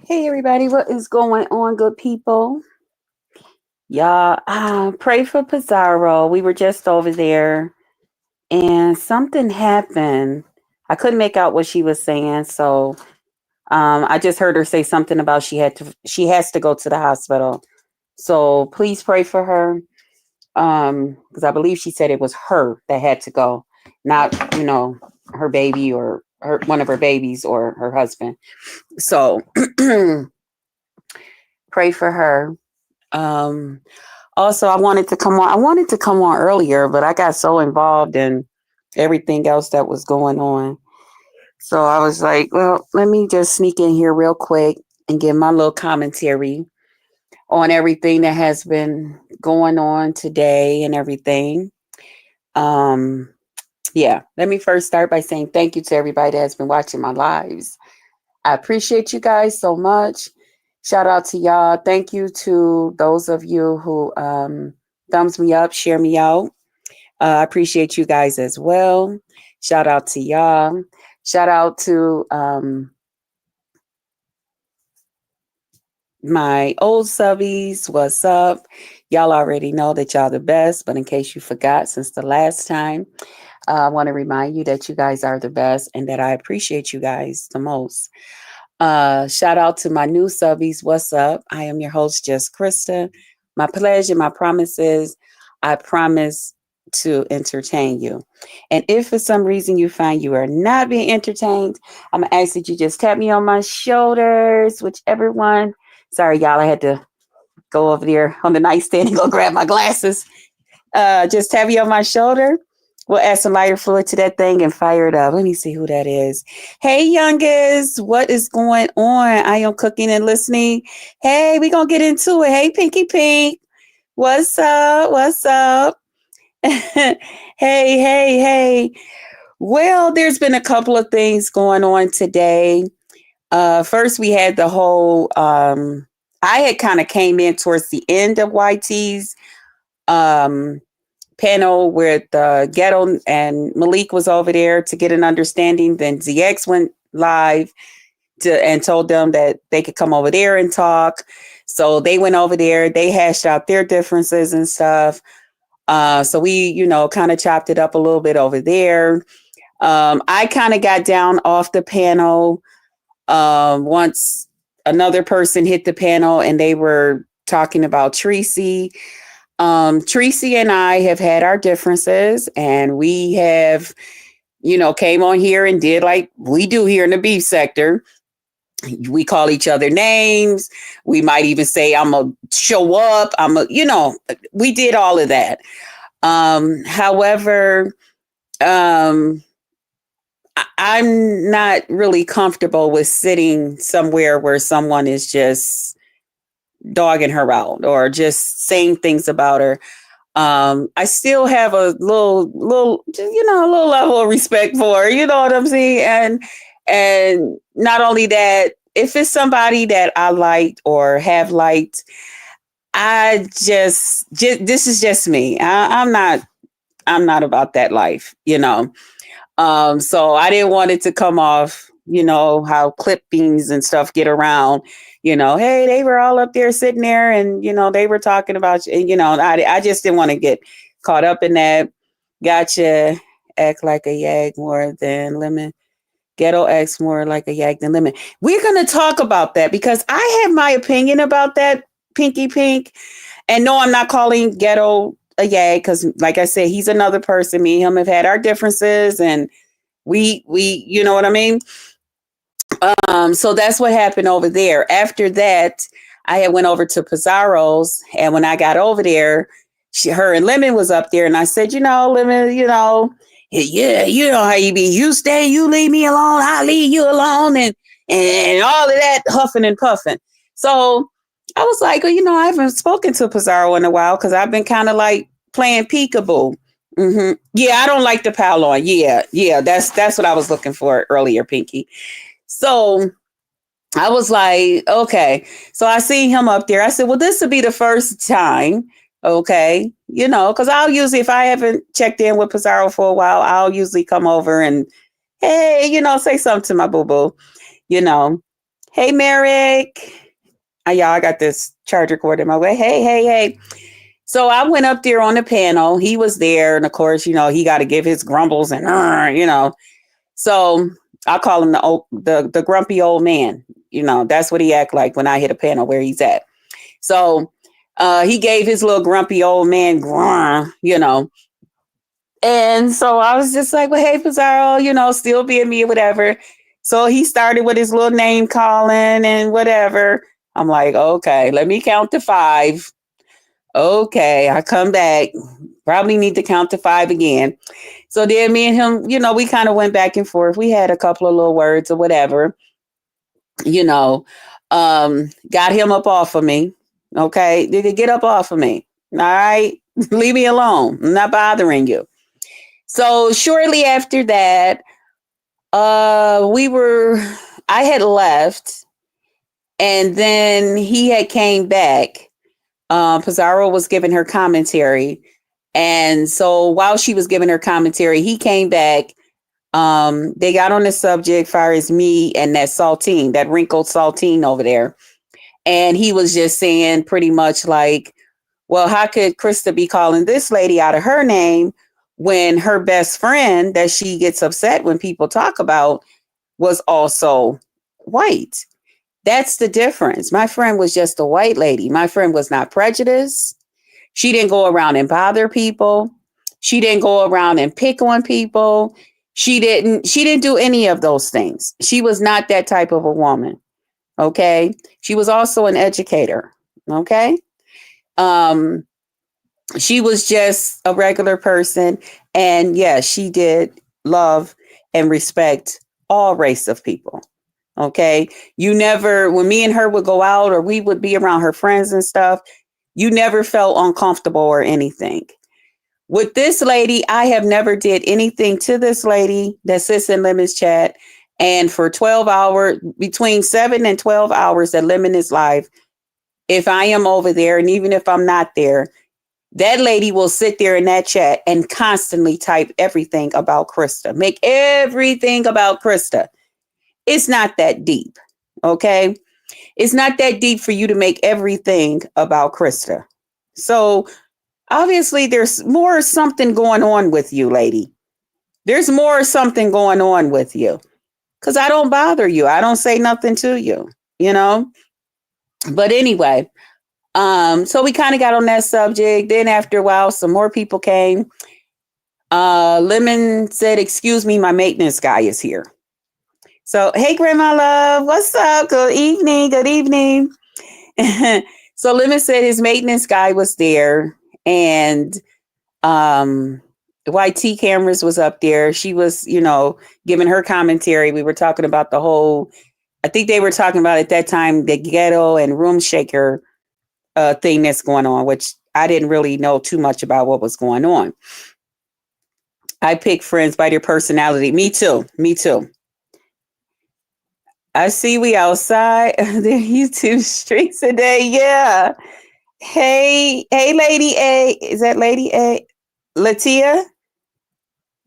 Hey everybody, what is going on, good people? Y'all, pray for Pizarro. We were just over there and something happened. I couldn't make out what she was saying, so I just heard her say something about she has to go to the hospital. So please pray for her. Because I believe she said it was her that had to go, not, her baby or one of her babies or her husband. So pray for her. Um, Also, I wanted to come on. I wanted to come on earlier, but I got so involved in everything else that was going on. So I was like, well, let me just sneak in here real quick and give my little commentary on everything that has been going on today and everything. Um, yeah, let me first start by saying thank you to everybody that has been watching my lives. I appreciate you guys so much. Shout out to y'all. Thank you to those of you who thumbs me up, share me out. I appreciate you guys as well. Shout out to y'all. Shout out to my old subbies. What's up? Y'all already know that y'all the best, but in case you forgot since the last time, I want to remind you that you guys are the best and that I appreciate you guys the most. Shout out to my new subbies. What's up? I am your host, Just Krista. My pleasure, my promises. I promise to entertain you. And if for some reason you find you are not being entertained, I'm gonna ask that you just tap me on my shoulders, whichever one. Sorry, y'all, I had to go over there on the nightstand and go grab my glasses. Just tap you on my shoulder. We'll add some lighter fluid to that thing and fire it up. Let me see who that is. Hey, youngest, what is going on? I am cooking and listening. Hey, we gonna get into it. Hey, Pinky Pink, what's up? What's up? Hey, hey, hey. Well, there's been a couple of things going on today. First, we had the whole. I had kind of came in towards the end of YT's. Panel where the Ghetto and Malik was over there to get an understanding. Then ZX went live and told them that they could come over there and talk. So they went over there. They hashed out their differences and stuff. So we, kind of chopped it up a little bit over there. I kind of got down off the panel once another person hit the panel and they were talking about Tracy. Tracy and I have had our differences and we have, came on here and did like we do here in the beef sector. We call each other names. We might even say, I'm going to show up. We did all of that. However, I'm not really comfortable with sitting somewhere where someone is just dogging her out or just saying things about her. I still have a little, a little level of respect for her, you know what I'm saying? And not only that, if it's somebody that I liked or have liked, I just this is just me. I'm not about that life, So I didn't want it to come off, how clippings and stuff get around, hey, they were all up there sitting there and, they were talking about, I just didn't want to get caught up in that. Gotcha. Act like a yag more than lemon. Ghetto acts more like a yag than lemon. We're going to talk about that because I have my opinion about that, Pinky Pink. And no, I'm not calling Ghetto a yag because, like I said, he's another person. Me and him have had our differences and we, you know what I mean? So that's what happened over there. After that, I had went over to Pizarro's, and when I got over there, her and Lemon was up there, and I said, Lemon, yeah, you know how you be. You stay, you leave me alone, I leave you alone, and all of that huffing and puffing. So I was like, well, I haven't spoken to Pizarro in a while because I've been kind of like playing peekaboo. Mm-hmm. Yeah, I don't like the pal on. Yeah, that's what I was looking for earlier, Pinky. So I was like, okay. So I see him up there. I said, well, this will be the first time. Okay. Because I'll usually, if I haven't checked in with Pizarro for a while, I'll usually come over and Hey, say something to my boo boo, you know. Hey, Merrick. Y'all, I got this charger cord in my way. Hey, hey, hey. So I went up there on the panel. He was there. And of course, he got to give his grumbles and, So I call him the grumpy old man. That's what he act like when I hit a panel where he's at. So he gave his little grumpy old man grunt. And so I was just like, well, hey, Pizarro, still being me or whatever. So he started with his little name calling and whatever. I'm like, okay, let me count to 5. Okay, I come back. Probably need to count to 5 again. So then me and him, we kind of went back and forth. We had a couple of little words or whatever, you know, got him up off of me. Okay, get up off of me. All right, leave me alone. I'm not bothering you. So shortly after that, I had left, and then he had came back. Pizarro was giving her commentary, and so while she was giving her commentary, he came back. They got on the subject far as me and that saltine, that wrinkled saltine over there, and he was just saying pretty much like, well, how could Krista be calling this lady out of her name when her best friend that she gets upset when people talk about was also white? That's the difference. My friend was just a white lady. My friend was not prejudiced. She didn't go around and bother people. She didn't go around and pick on people. She didn't do any of those things. She was not that type of a woman. Okay? She was also an educator. Okay? Um she was just a regular person, and yes, she did love and respect all race of people. Okay. You never, when me and her would go out or we would be around her friends and stuff, you never felt uncomfortable or anything. With this lady, I have never did anything to this lady that sits in Lemon's chat. And for 12 hours, between 7 and 12 hours that Lemon is live, if I am over there, and even if I'm not there, that lady will sit there in that chat and constantly type everything about Krista, make everything about Krista. It's not that deep. Okay. It's not that deep for you to make everything about Krista. So obviously there's more something going on with you, lady. There's more something going on with you. Because I don't bother you. I don't say nothing to you, you know? But anyway, so we kind of got on that subject. Then after a while, some more people came. Lemon said, excuse me, my maintenance guy is here. So, hey, Grandma Love, what's up? Good evening. Good evening. So Lemon said his maintenance guy was there, and the YT cameras was up there. She was, giving her commentary. We were talking about the whole, I think they were talking about at that time, the ghetto and room shaker thing that's going on, which I didn't really know too much about what was going on. I pick friends by their personality. Me too. Me too. I see we outside the YouTube streets today. Yeah. Hey, Lady A. Is that Lady A? Latia?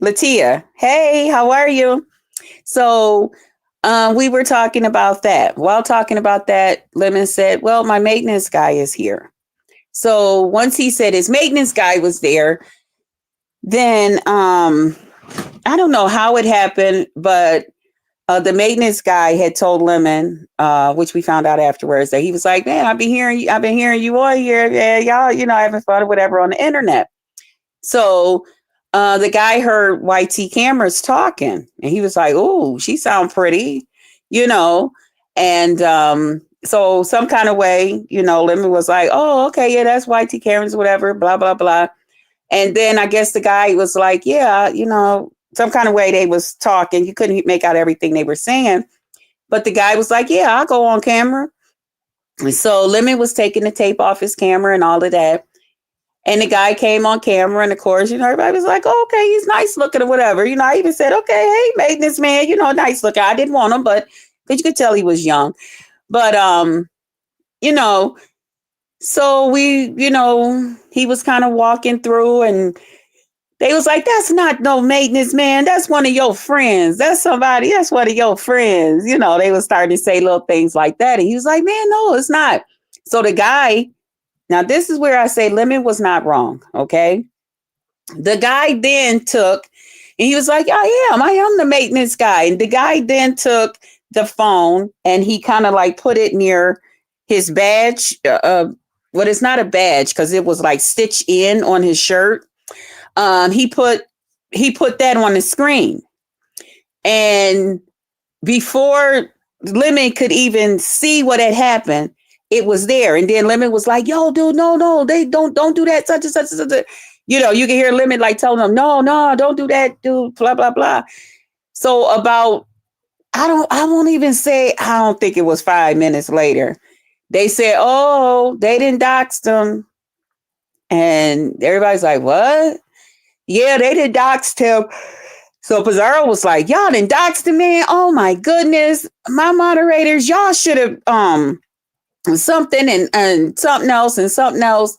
Latia. Hey, how are you? So we were talking about that. While talking about that, Lemon said, well, my maintenance guy is here. So once he said his maintenance guy was there, then I don't know how it happened, but the maintenance guy had told Lemon, which we found out afterwards, that he was like, "Man, I've been hearing you all here, yeah, y'all, having fun or whatever on the internet." So the guy heard YT cameras talking, and he was like, "Oh, she sound pretty," and so some kind of way, Lemon was like, "Oh, okay, yeah, that's YT cameras, whatever, blah blah blah," and then I guess the guy was like, "Yeah, some kind of way they was talking. You couldn't make out everything they were saying." But the guy was like, yeah, I'll go on camera. And so Lemon was taking the tape off his camera and all of that. And the guy came on camera. And of course, everybody was like, oh, okay, he's nice looking or whatever. I even said, okay, hey, maintenance man, nice looking. I didn't want him, but because you could tell he was young. But, so we, he was kind of walking through, and They was like, that's not no maintenance man. That's one of your friends. That's one of your friends. They was starting to say little things like that. And he was like, man, no, it's not. So the guy, now this is where I say Lemon was not wrong. Okay. The guy then took, and he was like, I am the maintenance guy. And the guy then took the phone and he kind of like put it near his badge. But it's not a badge because it was like stitched in on his shirt. He put that on the screen, and before Lemon could even see what had happened, it was there. And then Lemon was like, "Yo, dude, no, they don't do that, such and such and such." You can hear Lemon like telling them, "No, don't do that, dude." Blah blah blah. So about I won't even say. I don't think it was 5 minutes later. They said, "Oh, they didn't dox them," and everybody's like, "What?" Yeah, they did doxed him. So Pizarro was like, y'all done doxed him, man. Oh my goodness. My moderators, y'all should have something and something else and something else.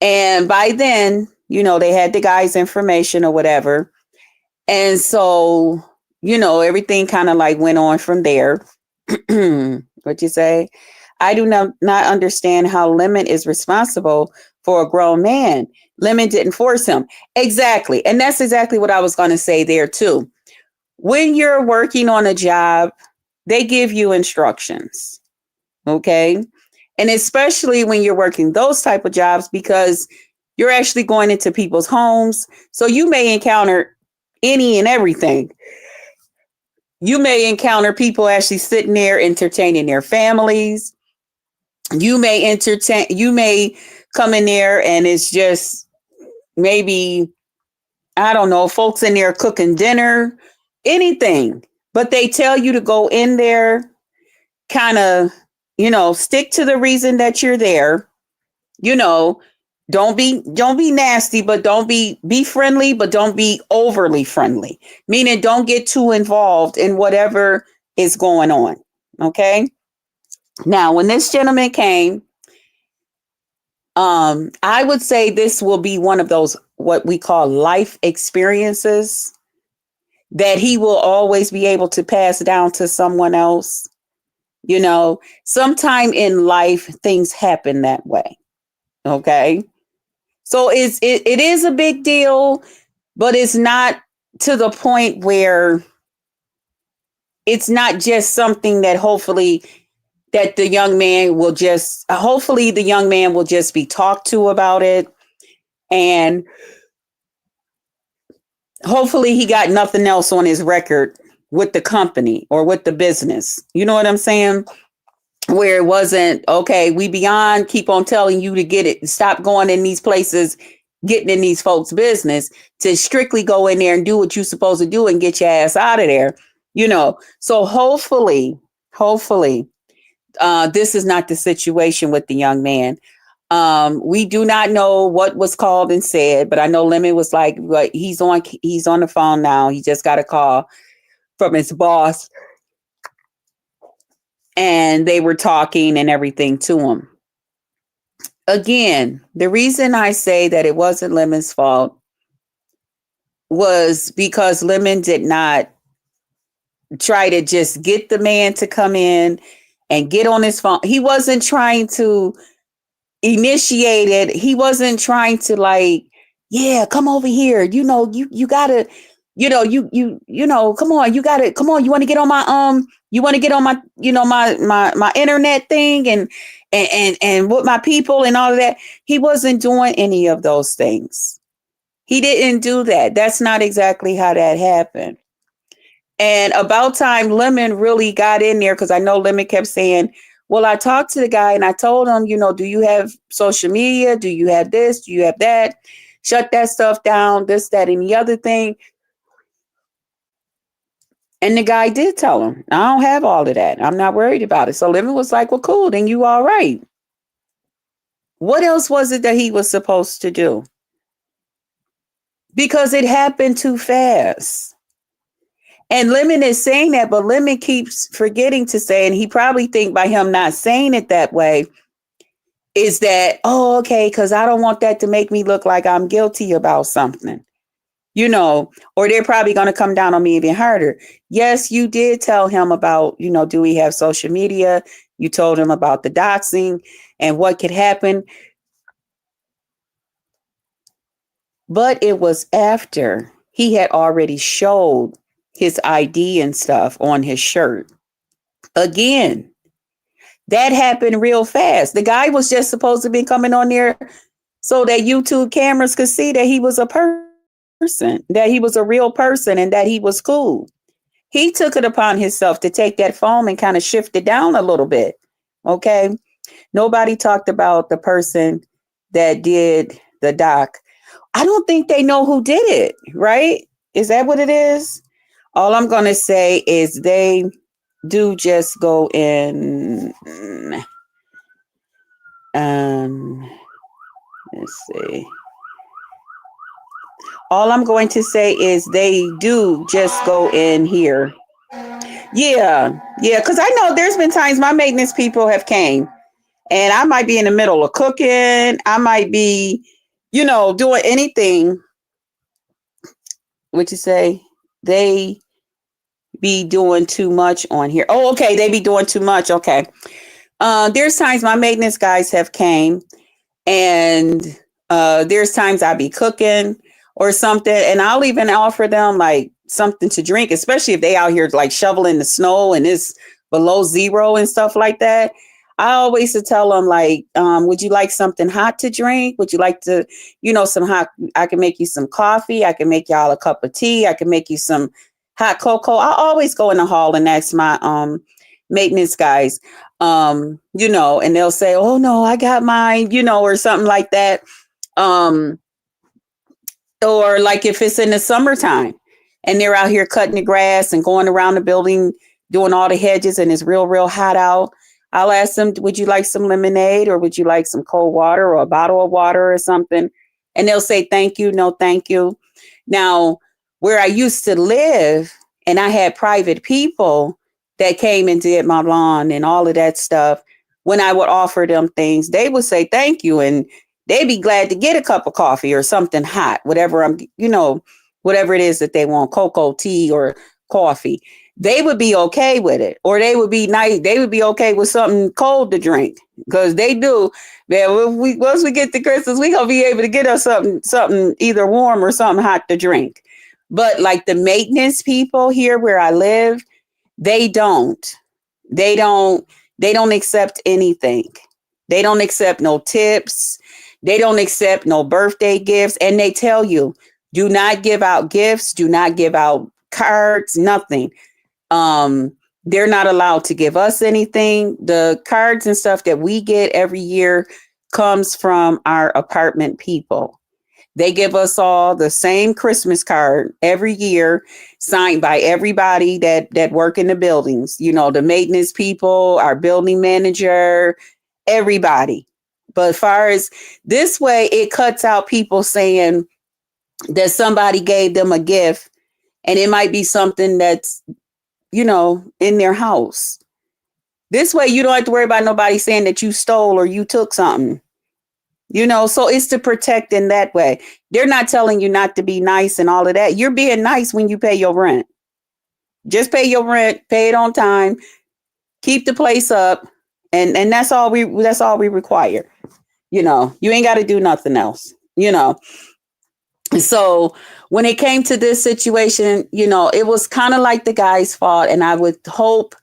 And by then, they had the guy's information or whatever. And so, everything kind of like went on from there. What you say? I do not understand how Lemon is responsible for a grown man. Lemon didn't force him. Exactly. And that's exactly what I was going to say there too. When you're working on a job, they give you instructions. Okay. And especially when you're working those type of jobs, because you're actually going into people's homes. So you may encounter any and everything. You may encounter people actually sitting there entertaining their families. You may come in there and it's just maybe, I don't know, folks in there cooking dinner, anything. But they tell you to go in there, kind of, stick to the reason that you're there. Don't be nasty, but don't be friendly, but don't be overly friendly. Meaning don't get too involved in whatever is going on. Okay. Now, when this gentleman came, I would say this will be one of those what we call life experiences that he will always be able to pass down to someone else. Sometime in life things happen that way. Okay. So it is a big deal, but it's not to the point where it's not just something that hopefully the young man will just be talked to about it. And hopefully he got nothing else on his record with the company or with the business. You know what I'm saying? Where it wasn't, okay, we beyond keep on telling you to get it. Stop going in these places, getting in these folks' business, to strictly go in there and do what you're supposed to do and get your ass out of there. So hopefully, this is not the situation with the young man. We do not know what was called and said, but I know Lemon was like, well, he's on the phone now. He just got a call from his boss and they were talking and everything to him. Again, the reason I say that it wasn't Lemon's fault was because Lemon did not try to just get the man to come in and get on his phone. He wasn't trying to initiate it. He wasn't trying to like, yeah, come over here. You gotta, come on, come on. You want to get on my internet thing and with my people and all of that. He wasn't doing any of those things. He didn't do that. That's not exactly how that happened. And about time Lemon really got in there, because I know Lemon kept saying, well, I talked to the guy and I told him, do you have social media? Do you have this? Do you have that? Shut that stuff down, this, that, and the other thing. And the guy did tell him, I don't have all of that. I'm not worried about it. So Lemon was like, well, cool, then you all right. What else was it that he was supposed to do? Because it happened too fast. And Lemon is saying that, but Lemon keeps forgetting to say, and he probably think by him not saying it that way, is that, oh, okay, because I don't want that to make me look like I'm guilty about something. or they're probably going to come down on me even harder. Yes, you did tell him about, do we have social media? You told him about the doxing and what could happen. But it was after he had already showed his ID and stuff on his shirt. Again, that happened real fast. The guy was just supposed to be coming on there so that YouTube cameras could see that he was a person, that he was a real person, and that he was cool. He took it upon himself to take that phone and kind of shift it down a little bit. Okay. Nobody talked about the person that did the doc. I don't think they know who did it, right? Is that what it is? All I'm going to say is they do just go in. Let's see. All I'm going to say is they do just go in here. Yeah, yeah, because I know there's been times my maintenance people have came and I might be in the middle of cooking. I might be, doing anything. What you say? They be doing too much on here. Oh, okay. They be doing too much. Okay. There's times my maintenance guys have came and there's times I be cooking or something, and I'll even offer them like something to drink, especially if they out here like shoveling the snow and it's below zero and stuff like that. I always to tell them like, would you like something hot to drink? Would you like to, some hot? I can make you some coffee. I can make y'all a cup of tea. I can make you some hot cocoa. I always go in the hall and ask my maintenance guys, and they'll say, oh no, I got mine, or something like that. Or like if it's in the summertime and they're out here cutting the grass and going around the building, doing all the hedges and it's real, real hot out, I'll ask them, would you like some lemonade or would you like some cold water or a bottle of water or something? And they'll say, thank you. No, thank you. Now, where I used to live and I had private people that came and did my lawn and all of that stuff, when I would offer them things, they would say, thank you. And they'd be glad to get a cup of coffee or something hot, whatever whatever it is that they want, cocoa, tea, or coffee. They would be okay with it, or they would be nice. They would be okay with something cold to drink because they do. Man, once we get to Christmas, we gonna be able to get us something either warm or something hot to drink. But like the maintenance people here where I live, they don't. They don't. They don't accept anything. They don't accept no tips. They don't accept no birthday gifts. And they tell you, do not give out gifts. Do not give out cards, nothing. They're not allowed to give us anything. The cards and stuff that we get every year comes from our apartment people. They give us all the same Christmas card every year, signed by everybody that work in the buildings. The maintenance people, our building manager, everybody. But as far as this way, it cuts out people saying that somebody gave them a gift and it might be something that's, in their house. This way, you don't have to worry about nobody saying that you stole or you took something. So it's to protect in that way. They're not telling you not to be nice and all of that. You're being nice when you pay your rent. Just pay your rent, pay it on time, keep the place up, and that's all we require. You ain't got to do nothing else. So when it came to this situation, it was kind of like the guy's fault, and I would hope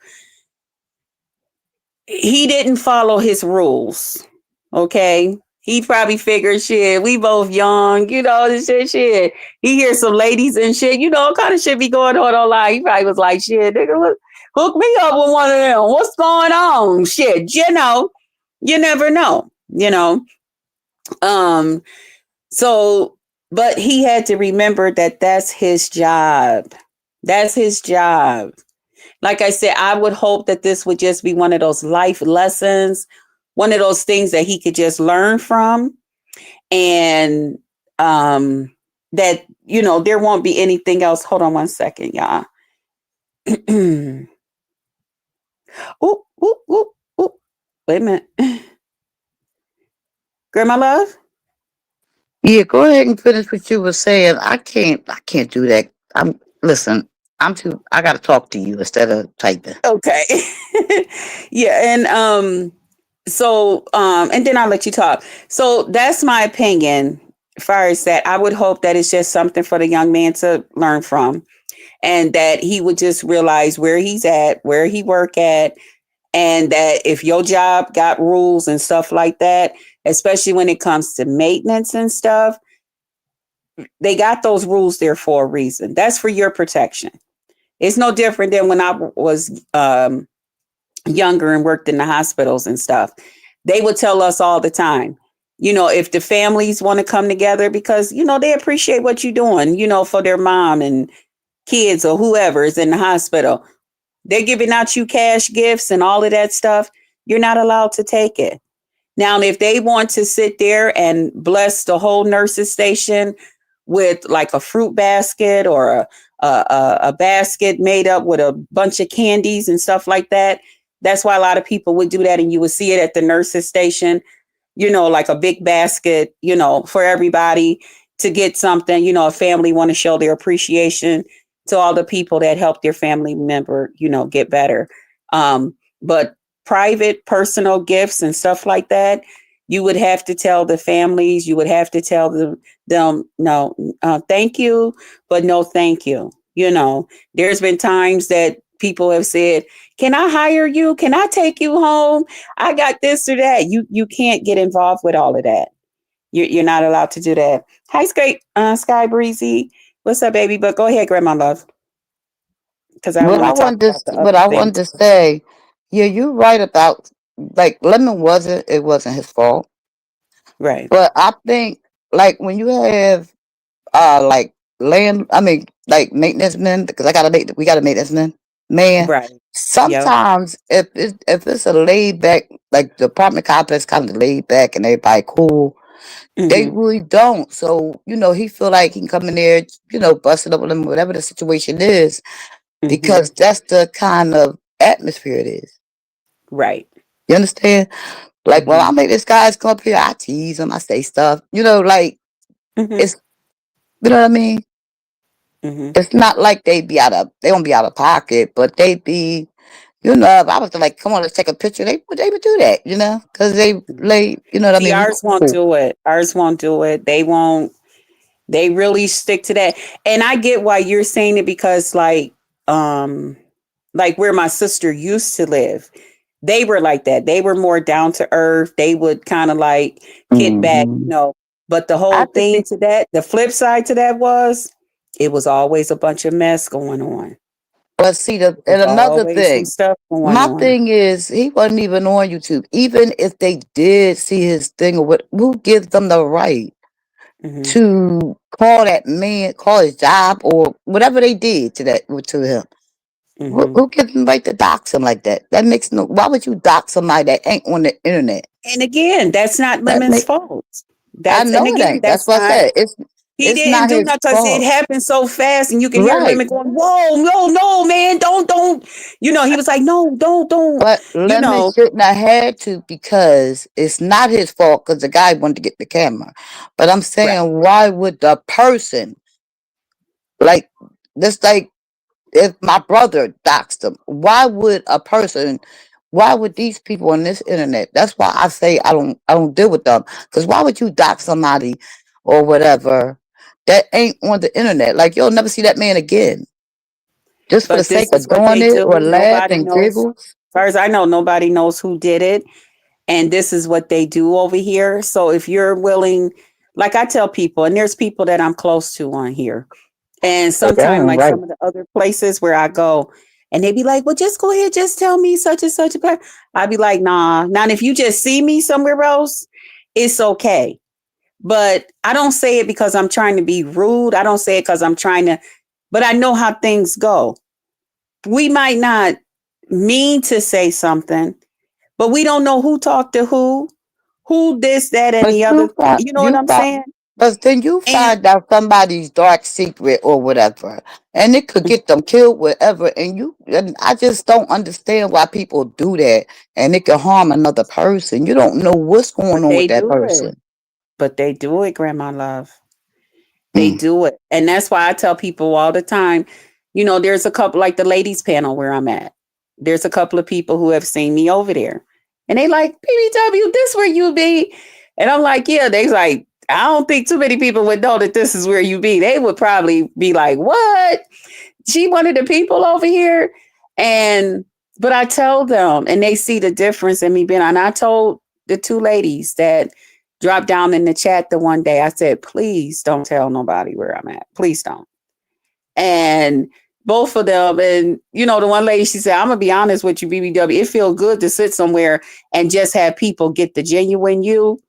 he didn't follow his rules. Okay. He probably figured, shit, we both young, this shit. He hears some ladies and shit, kind of shit be going on online. He probably was like, shit, nigga, hook me up with one of them. What's going on? Shit, you never know, So, but he had to remember that that's his job. That's his job. Like I said, I would hope that this would just be one of those life lessons, one of those things that he could just learn from. And that, there won't be anything else. Hold on one second, y'all. Ooh, ooh, ooh, ooh. Wait a minute. Grandma Love? Yeah, go ahead and finish what you were saying. I can't do that. Listen, I gotta talk to you instead of typing. Okay. Yeah, and and then I'll let you talk. So that's my opinion as far as that. I would hope that it's just something for the young man to learn from, and that he would just realize where he's at, where he work at, and that if your job got rules and stuff like that, especially when it comes to maintenance and stuff, they got those rules there for a reason. That's for your protection. It's no different than when I was younger and worked in the hospitals and stuff. They would tell us all the time, if the families want to come together because, they appreciate what you're doing, for their mom and kids or whoever is in the hospital. They're giving out you cash gifts and all of that stuff. You're not allowed to take it. Now, if they want to sit there and bless the whole nurses station with like a fruit basket or a basket made up with a bunch of candies and stuff like that, that's why a lot of people would do that. And you would see it at the nurses station, like a big basket, for everybody to get something, a family want to show their appreciation to all the people that helped their family member, get better. But private personal gifts and stuff like that, you would have to tell the families, you would have to tell them no, thank you, but no thank you. There's been times that people have said, can I hire you, can I take you home, I got this or that. You can't get involved with all of that. You're not allowed to do that. Hi, Sky Breezy, what's up, baby? But go ahead, Grandma Love, because I want to talk about the What other I wanted things. to say, yeah, you're right about, like, Lemon wasn't his fault. Right. But I think, like, when you have like like maintenance men, because we got a maintenance man. Right. Yep. Sometimes if it's a laid back, like the apartment complex kind of laid back and everybody cool, they Mm-hmm. really don't. So, he feel like he can come in there, busting up with them, whatever the situation is, Mm-hmm. because that's the kind of atmosphere it is. Right. You understand? Like, when Mm-hmm. I make this guys come up here, I tease them, I say stuff, like, Mm-hmm. it's, you know what I mean? Mm-hmm. It's not like they won't be out of pocket, but they be, if I was to, like, come on, let's take a picture, they would do that, because you know what I See, mean? We ours won't cool. do it. Ours won't do it. They won't. They really stick to that. And I get why you're saying it because, um, like where my sister used to live, they were like that. They were more down to earth. They would kind of like kid back, Hmm. But the I whole think thing to that, the flip side to that was, it was always a bunch of mess going on. but see, It was and another always some thing, stuff going my on. thing is, he wasn't even on YouTube. Even if they did see his thing, or what, who gives them the right Hmm. to call his job, or whatever they did to him? Who, Hmm. who gives them right to dox him like that? That makes no. Why would you dox somebody that ain't on the internet? And again, that's not That Lemon's make fault. I And know it again, ain't. That's that's what I not. said. He It's didn't not do his nothing because it fault. happened so fast, and you can hear Right. Lemon going, "Whoa, no, no, man, don't." He was like, "No, don't." But You Lemon know, shouldn't have had to, because it's not his fault, because the guy wanted to get the camera. But I'm right? saying, why would the person, like, just like if my brother doxed him, why would these people on this internet? That's why I say I don't deal with them. Because why would you dox somebody or whatever that ain't on the internet? Like, you'll never see that man again, just for the But sake this is of what doing they it do. or laugh Nobody and knows. giggle. As far as I know, nobody knows who did it, and this is what they do over here. So if you're willing, like I tell people, and there's people that I'm close to on here, and That sometimes, ain't like right. some of the other places where I go, and they be like, well, just go ahead, just tell me such and such a person. I'd be like, nah. Now, if you just see me somewhere else, it's okay. But I don't say it because I'm trying to be rude. I don't say it because I'm trying to, but I know how things go. We might not mean to say something, but we don't know who talked to who this, that, and But the other. You know what I'm saying? but then you And find out somebody's dark secret or whatever, and it could get them killed, whatever. And I just don't understand why people do that, and it can harm another person. You don't know what's going but on with they that do it. person. but they do it, Grandma Love. They do it. And that's why I tell people all the time, there's a couple, like the ladies panel where I'm at. There's a couple of people who have seen me over there. And they like, BBW, this where you be. And I'm like, yeah. They like, I don't think too many people would know that this is where you be. They would probably be like, what? She one of the people over here? But I tell them, and they see the difference in me being, and I told the two ladies that dropped down in the chat the one day, I said, please don't tell nobody where I'm at. Please don't. And both of them, and the one lady, she said, I'm gonna be honest with you, BBW, it feels good to sit somewhere and just have people get the genuine you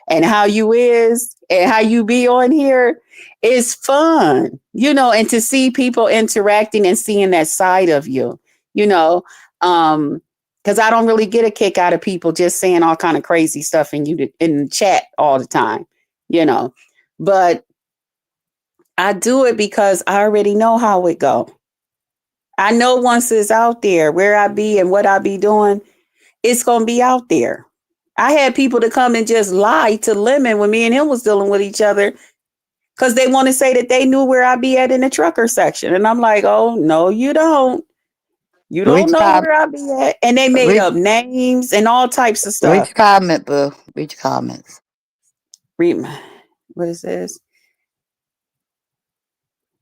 and how you is and how you be on here. Is fun, and to see people interacting and seeing that side of you, because I don't really get a kick out of people just saying all kind of crazy stuff in the chat all the time, but I do it because I already know how it go. I know once it's out there, where I be and what I be doing, it's going to be out there. I had people to come and just lie to Lemon when me and him was dealing with each other because they want to say that they knew where I be at in the trucker section. And I'm like, oh, no, you don't. You don't know where I be at. And they made up names and all types of stuff. Reach comment, boo. Reach comments. What is this?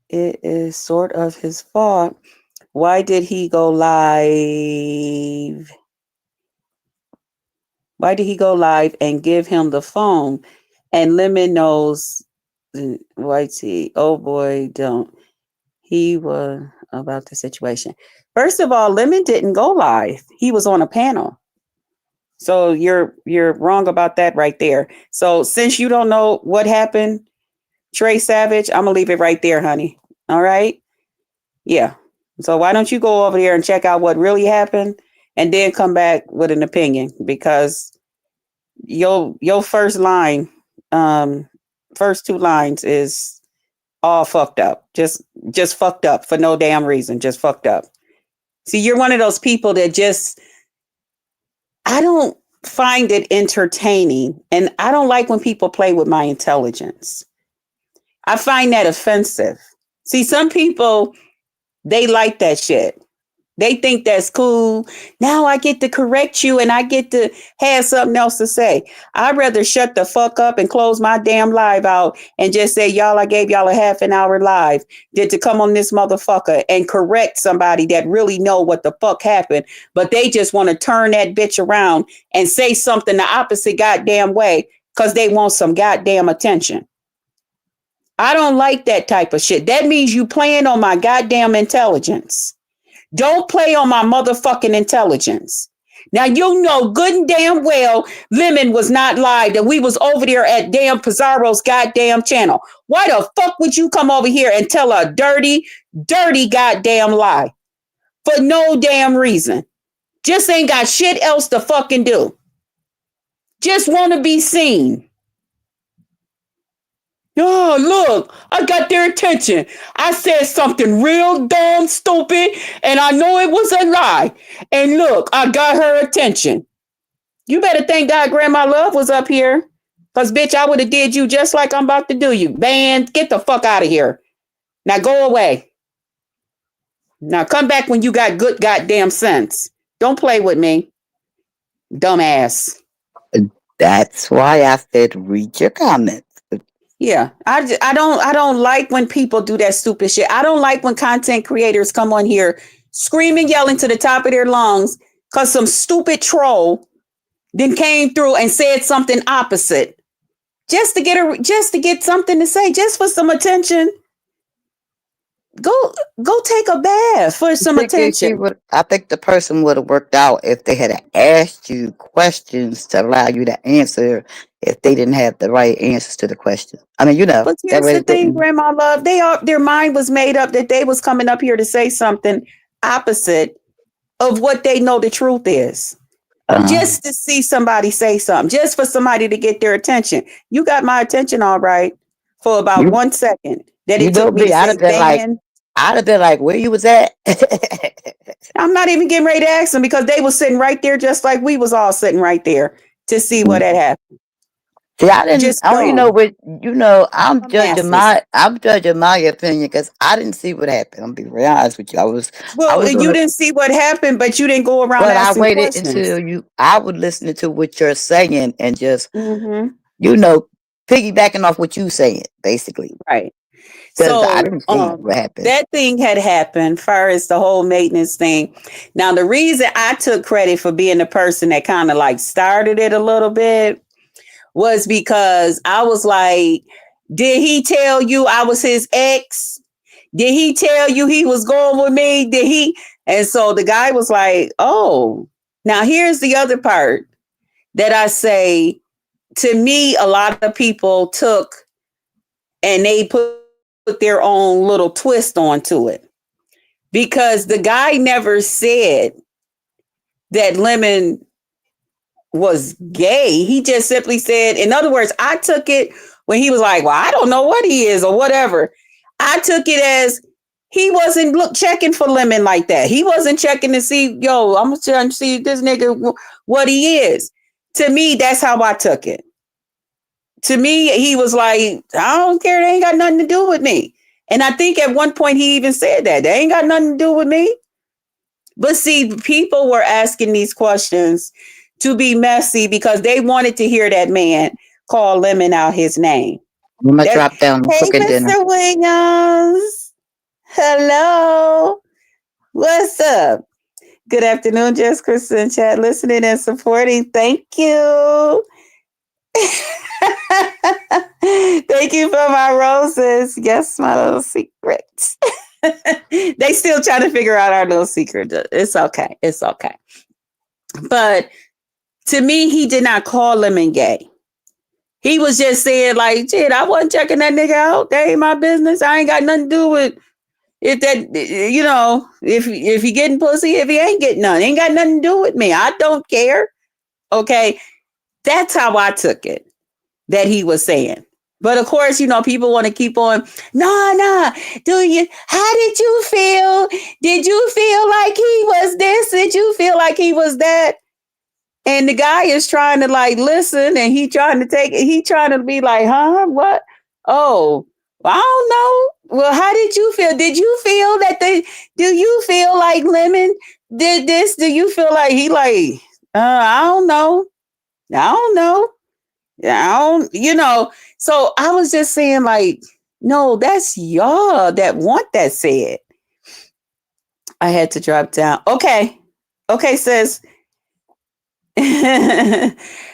It is sort of his fault. Why did he go live? Why did he go live and give him the phone? And Lemon knows Whitey. Oh boy, don't. He was about the situation. First of all, Lemon didn't go live. He was on a panel. So you're wrong about that right there. So since you don't know what happened, Trey Savage, I'm gonna leave it right there, honey. All right. Yeah. So why don't you go over there and check out what really happened and then come back with an opinion, because your first line, first two lines is all fucked up. Just fucked up for no damn reason. Just fucked up. See, you're one of those people that I don't find it entertaining, and I don't like when people play with my intelligence. I find that offensive. See, some people, they like that shit. They think that's cool. Now I get to correct you and I get to have something else to say. I'd rather shut the fuck up and close my damn live out and just say, y'all, I gave y'all a half an hour live, than to come on this motherfucker and correct somebody that really know what the fuck happened. But they just want to turn that bitch around and say something the opposite goddamn way because they want some goddamn attention. I don't like that type of shit. That means you playing on my goddamn intelligence. Don't play on my motherfucking intelligence. Now, you know good and damn well Lemon was not live, that we was over there at damn Pizarro's goddamn channel. Why the fuck would you come over here and tell a dirty, dirty goddamn lie? For no damn reason. Just ain't got shit else to fucking do. Just want to be seen. Oh, look, I got their attention. I said something real dumb, stupid, and I know it was a lie. And look, I got her attention. You better thank God Grandma Love was up here. Because, bitch, I would have did you just like I'm about to do you. Man, get the fuck out of here. Now go away. Now come back when you got good goddamn sense. Don't play with me. Dumbass. That's why I said read your comments. Yeah, I don't like when people do that stupid shit. I don't like when content creators come on here screaming, yelling to the top of their lungs because some stupid troll then came through and said something opposite just to get something to say, just for some attention. Go take a bath for some attention. I think the person would have worked out if they had asked you questions to allow you to answer if they didn't have the right answers to the question. I mean, But here's the thing, Grandma Love, their mind was made up that they was coming up here to say something opposite of what they know the truth is. Just to see somebody say something, just for somebody to get their attention. You got my attention all right for about 1 second. That it took me to say, I'd have been like, where you was at? I'm not even getting ready to ask them because they was sitting right there just like we was all sitting right there to see what had happened. See, I didn't. Just I don't know don't. what you know. I'm A judging masses. my. I'm judging my opinion because I didn't see what happened. I'm be real honest with you. I Well, was on you the, didn't see what happened, but you didn't go around but I asking waited questions. until you. I would listen to what you're saying and just Hmm. you know piggybacking off what you saying basically Right. because I So didn't see what happened. that thing had happened far as the whole maintenance thing. Now the reason I took credit for being the person that kind of like started it a little bit was because I was like, did he tell you I was his ex? Did he tell you he was going with me? Did he? And so the guy was like, oh, now here's the other part that I say, to me, a lot of people took and they put their own little twist onto it because the guy never said that Lemon was gay. He just simply said, in other words, I took it when he was like, well, I don't know what he is or whatever. I took it as he wasn't checking for Lemon like that. He wasn't checking to see, yo, I'm trying to see this nigga what he is. To me, that's how I took it. To me, he was like, I don't care. They ain't got nothing to do with me. And I think at one point he even said that they ain't got nothing to do with me. But see, people were asking these questions to be messy because they wanted to hear that man call Lemon out his name. I'm gonna That's drop down and hey, cook a dinner. Mr. Williams. Hello. What's up? Good afternoon, Jess Kristen chat, listening and supporting. Thank you. Thank you for my roses. Yes, my little secrets. They still trying to figure out our little secret. It's okay. It's okay. But to me, he did not call Lemon gay. He was just saying, like, shit, I wasn't checking that nigga out. That ain't my business. I ain't got nothing to do with if that, you know, if he getting pussy, if he ain't getting none. Ain't got nothing to do with me. I don't care. Okay. That's how I took it that he was saying. But of course, you know, people want to keep on, nah. How did you feel? Did you feel like he was this? Did you feel like he was that? And the guy is trying to like listen and he trying to take it. He trying to be like, huh? What? Oh, I don't know. Well, how did you feel? Did you feel that do you feel like Lemon did this? Do you feel like he like, I don't know. I don't know. I don't, you know. So I was just saying, like, no, that's y'all that want that said. I had to drop down. Okay. Okay, sis.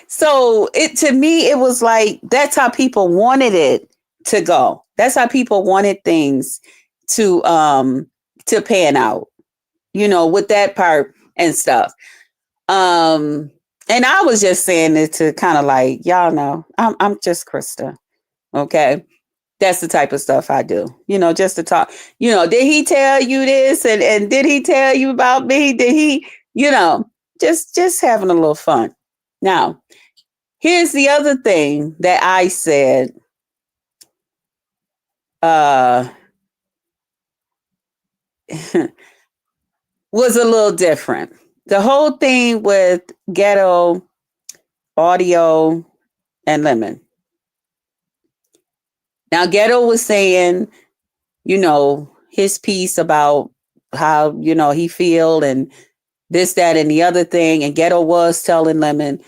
So it to me it was like that's how people wanted it to go. That's how people wanted things to pan out, you know, with that part and stuff. Um and I was just saying it to kind of like y'all know I'm just Krista. Okay. That's the type of stuff I do. You know, just to talk. You know, did he tell you this and did he tell you about me? Did he, you know, just having a little fun. Now, here's the other thing that I said uh was a little different. The whole thing with Ghetto, Audio, and Lemon. Now, Ghetto was saying, you know, his piece about how, you know, he feel and this, that, and the other thing. And Ghetto was telling Lemon,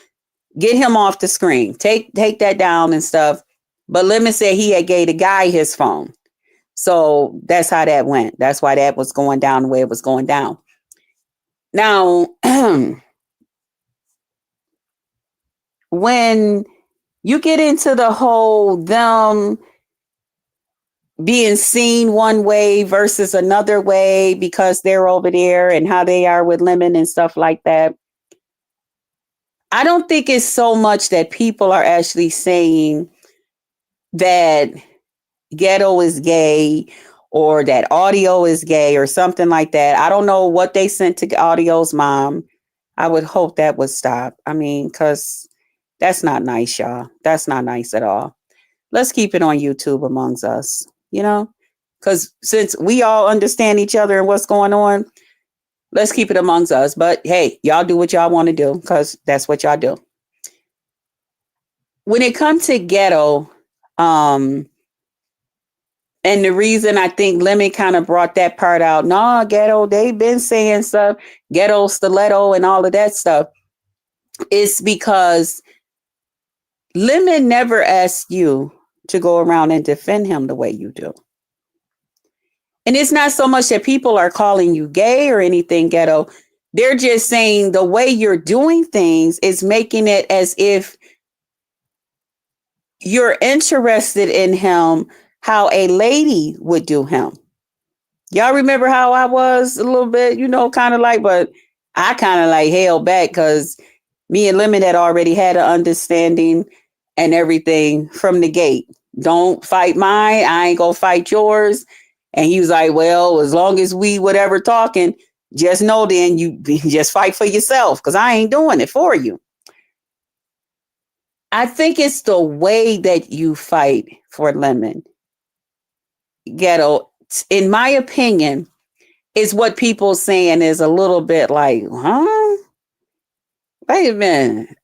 get him off the screen. Take that down and stuff. But Lemon said he had gave the guy his phone. So that's how that went. That's why that was going down the way it was going down. Now, when you get into the whole them being seen one way versus another way because they're over there and how they are with Lemon and stuff like that, I don't think it's so much that people are actually saying that Ghetto is gay or that Audio is gay or something like that. I don't know what they sent to Audio's mom. I would hope that would stop. I mean, because that's not nice, y'all. That's not nice at all. Let's keep it on YouTube amongst us, you know? Because since we all understand each other and what's going on, let's keep it amongst us. But hey, y'all do what y'all want to do because that's what y'all do. when it comes to ghetto, um, and the reason I think Lemon kind of brought that part out, nah, ghetto, they've been saying stuff, ghetto stiletto and all of that stuff, is because Lemon never asked you to go around and defend him the way you do. And it's not so much that people are calling you gay or anything, ghetto. They're just saying the way you're doing things is making it as if you're interested in him, how a lady would do him. Y'all remember how I was a little bit, kind of like, but I kind of like held back because me and Lemon had already had an understanding and everything from the gate. Don't fight mine. I ain't gonna fight yours. And he was like, well, as long as we whatever talking, just know then you just fight for yourself because I ain't doing it for you. I think it's the way that you fight for Lemon. Ghetto, in my opinion, is what people saying is a little bit like, huh? Wait a minute.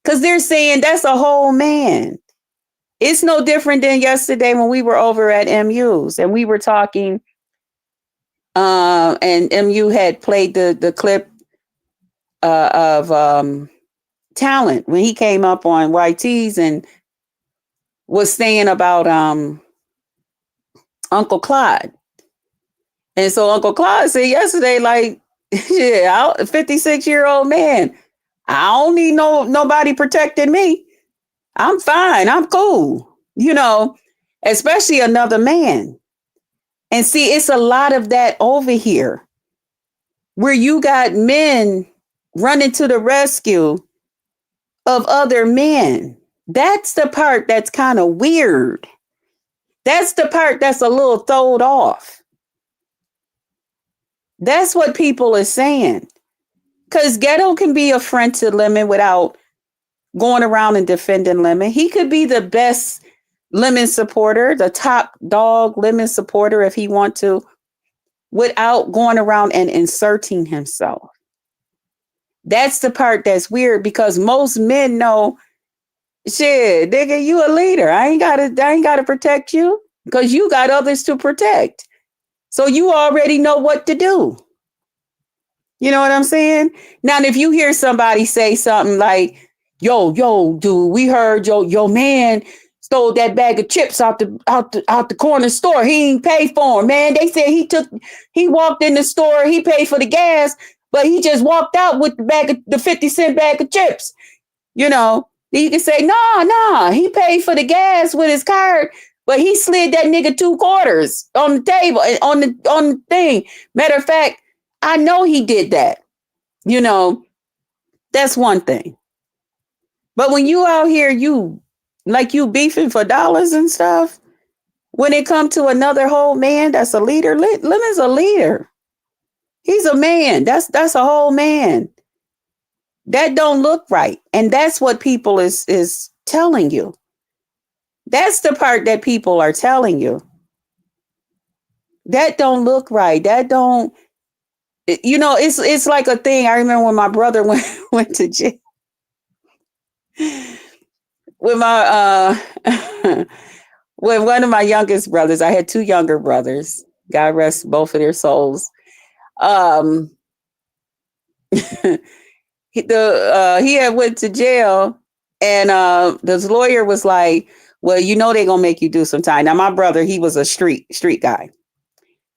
Because they're saying that's a whole man. It's no different than yesterday when we were over at MU's and we were talking, and MU had played the clip of Talent when he came up on YT's and was saying about Uncle Clyde. And so Uncle Clyde said yesterday, like, yeah, 56-year-old man, I don't need nobody protecting me. I'm fine. I'm cool. Especially another man. And see, it's a lot of that over here where you got men running to the rescue of other men. That's the part that's kind of weird. That's the part that's a little throwed off. That's what people are saying. Because Ghetto can be a friend to Lemon without going around and defending Lemon. He could be the best Lemon supporter, the top dog Lemon supporter if he want to, without going around and inserting himself. That's the part that's weird because most men know, shit, nigga, you a leader. I ain't gotta protect you because you got others to protect. So you already know what to do. You know what I'm saying? Now, if you hear somebody say something like, yo, dude, we heard your man stole that bag of chips out the corner store. He ain't pay for them, man. They said he walked in the store, he paid for the gas, but he just walked out with the 50-cent bag of chips. You can say, nah, he paid for the gas with his card, but he slid that nigga $2 on the table on the thing. Matter of fact, I know he did that. That's one thing. But when you out here, you beefing for dollars and stuff, when it come to another whole man that's a leader, Lemon's a leader. He's a man. That's a whole man. That don't look right. And that's what people is telling you. That's the part that people are telling you. That don't look right. That don't, it's like a thing. I remember when my brother went to jail. With my with one of my youngest brothers, I had two younger brothers. God rest both of their souls. He had went to jail, and this lawyer was like, "Well, they're gonna make you do some time." Now, my brother, he was a street guy.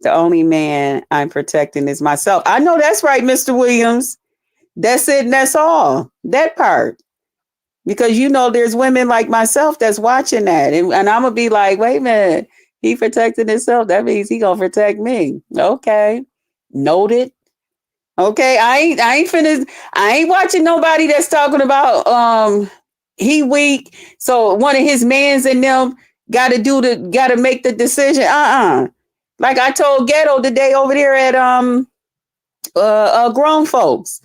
The only man I'm protecting is myself. I know that's right, Mr. Williams. That's it, and that's all. That part. Because there's women like myself that's watching that. And I'm going to be like, wait a minute, he protected himself. That means he going to protect me. Okay. Noted. Okay. I ain't watching nobody that's talking about he weak. So one of his mans and them got to make the decision. Like I told Ghetto today over there at Grown Folks.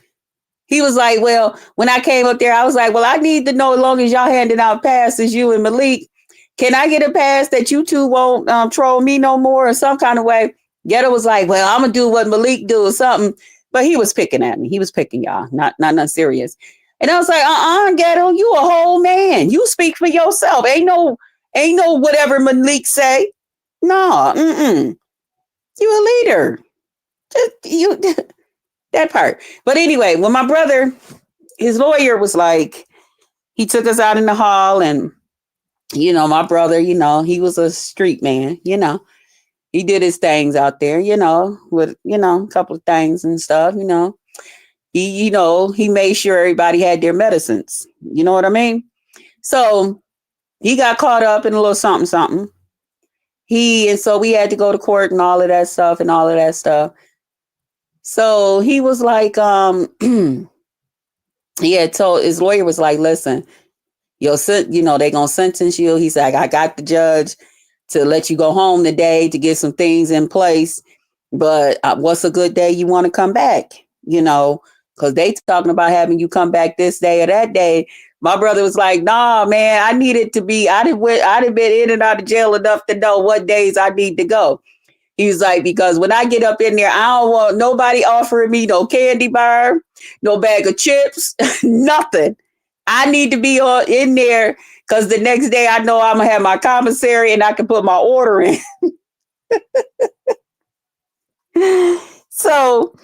He was like, well, when I came up there, I was like, well, I need to know as long as y'all handing out passes, you and Malik, can I get a pass that you two won't troll me no more or some kind of way? Ghetto was like, well, I'm going to do what Malik do or something. But he was picking at me. He was picking y'all, not serious. And I was like, Ghetto, you a whole man. You speak for yourself. Ain't no whatever Malik say. No, you a leader. Just you that part. But anyway, when my brother, his lawyer was like, he took us out in the hall, and my brother, he was a street man, he did his things out there, with, a couple of things and stuff, he made sure everybody had their medicines. You know what I mean? So he got caught up in a little something, something. And so we had to go to court and all of that stuff. So he was like, he had told his lawyer was like, listen, they gonna sentence you. He's like, I got the judge to let you go home today to get some things in place. But what's a good day you want to come back? Because they talking about having you come back this day or that day. My brother was like, nah, man, I needed to be, I'd have been in and out of jail enough to know what days I need to go. He was like, because when I get up in there, I don't want nobody offering me no candy bar, no bag of chips, nothing. I need to be in there because the next day I know I'm going to have my commissary and I can put my order in. So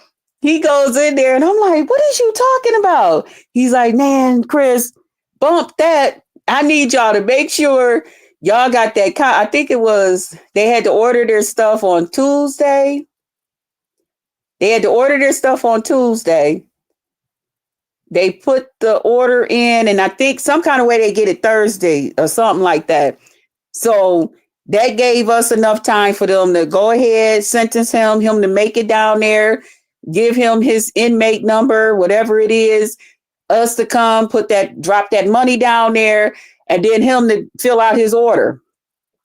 he goes in there and I'm like, what is you talking about? He's like, man, Chris, bump that. I need y'all to make sure y'all got that. I think it was, they had to order their stuff on Tuesday. They put the order in, and I think some kind of way they get it Thursday or something like that. So that gave us enough time for them to go ahead, sentence him to make it down there, give him his inmate number, whatever it is, us to come, drop that money down there, and then him to fill out his order.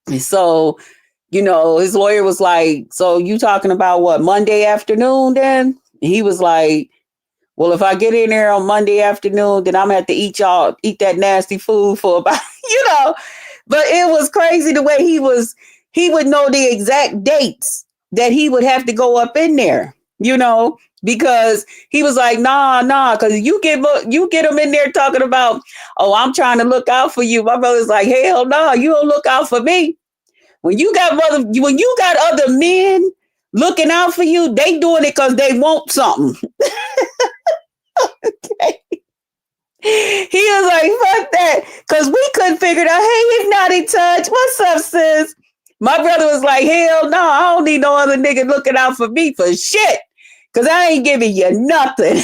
And so, his lawyer was like, so you talking about what, Monday afternoon then? And he was like, well, if I get in there on Monday afternoon, then I'm gonna have to eat that nasty food for about, but it was crazy the way he would know the exact dates that he would have to go up in there, because he was like, nah, because you get him in there talking about, oh, I'm trying to look out for you. My brother's like, hell no, you don't look out for me. When you got other men looking out for you, they doing it because they want something. Okay. He was like, fuck that. Because we couldn't figure it out. Hey, Hypnotic Touch, what's up, sis? My brother was like, hell no, I don't need no other nigga looking out for me for shit. Because I ain't giving you nothing.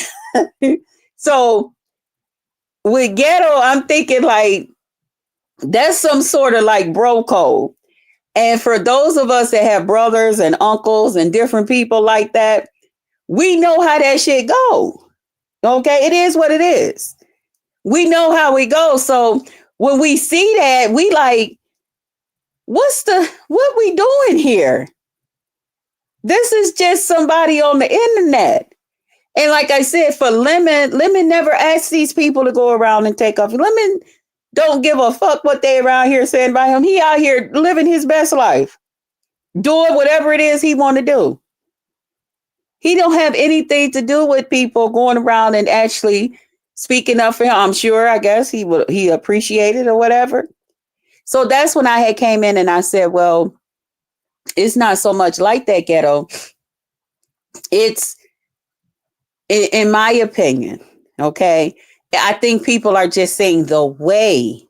So with Ghetto, I'm thinking like, that's some sort of like bro code. And for those of us that have brothers and uncles and different people like that, we know how that shit go. Okay, it is what it is. We know how we go. So when we see that, we like, what we doing here? This is just somebody on the internet. And like I said, for Lemon never asked these people to go around and take off. Lemon don't give a fuck what they around here saying about him. He out here living his best life, doing whatever it is he want to do. He don't have anything to do with people going around and actually speaking up for him. I'm sure, I guess he appreciated or whatever. So that's when I had came in and I said, well, it's not so much like that, Ghetto. It's, in my opinion, okay, I think people are just saying the way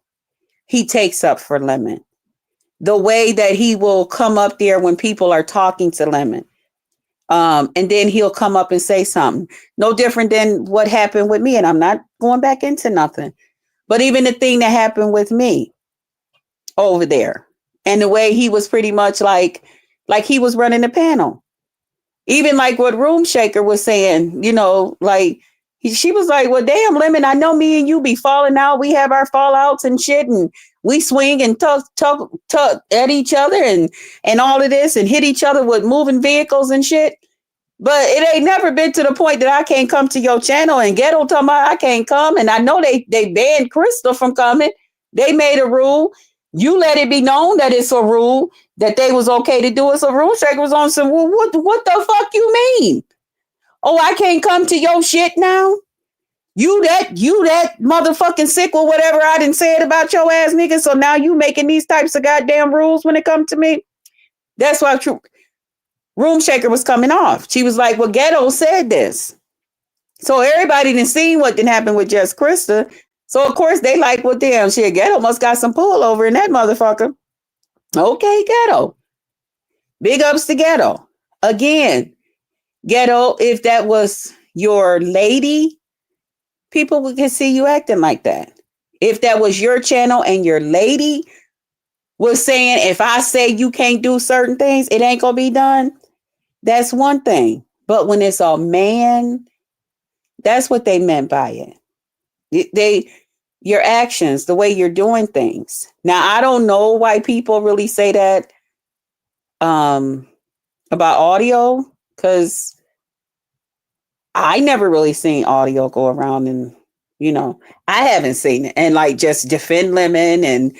he takes up for Lemon, the way that he will come up there when people are talking to Lemon. And then he'll come up and say something no different than what happened with me. And I'm not going back into nothing, but even the thing that happened with me over there and the way he was pretty much like he was running the panel, even like what Room Shaker was saying, like she was like, well, damn, Lemon, I know me and you be falling out. We have our fallouts and shit. And we swing and tug at each other and all of this and hit each other with moving vehicles and shit. But it ain't never been to the point that I can't come to your channel and Ghetto talking about I can't come. And I know they banned Crystal from coming. They made a rule. You let it be known that it's a rule that they was okay to do it. So Room Shaker was on some, well, what the fuck you mean? Oh, I can't come to your shit now? You that motherfucking sick or whatever I didn't say it about your ass nigga. So now you making these types of goddamn rules when it comes to me. That's why Room Shaker was coming off. She was like, well, Ghetto said this. So everybody didn't see what didn't happen with Just Krista. So of course they like, well, damn, shit, Ghetto must got some pull over in that motherfucker. Okay, Ghetto. Big ups to Ghetto. Again, Ghetto, if that was your lady, people could see you acting like that. If that was your channel and your lady was saying, if I say you can't do certain things, it ain't gonna be done, that's one thing. But when it's a man, that's what they meant by it. Your actions, the way you're doing things. Now, I don't know why people really say that about audio, because I never really seen audio go around and, I haven't seen it and like just defend Lemon and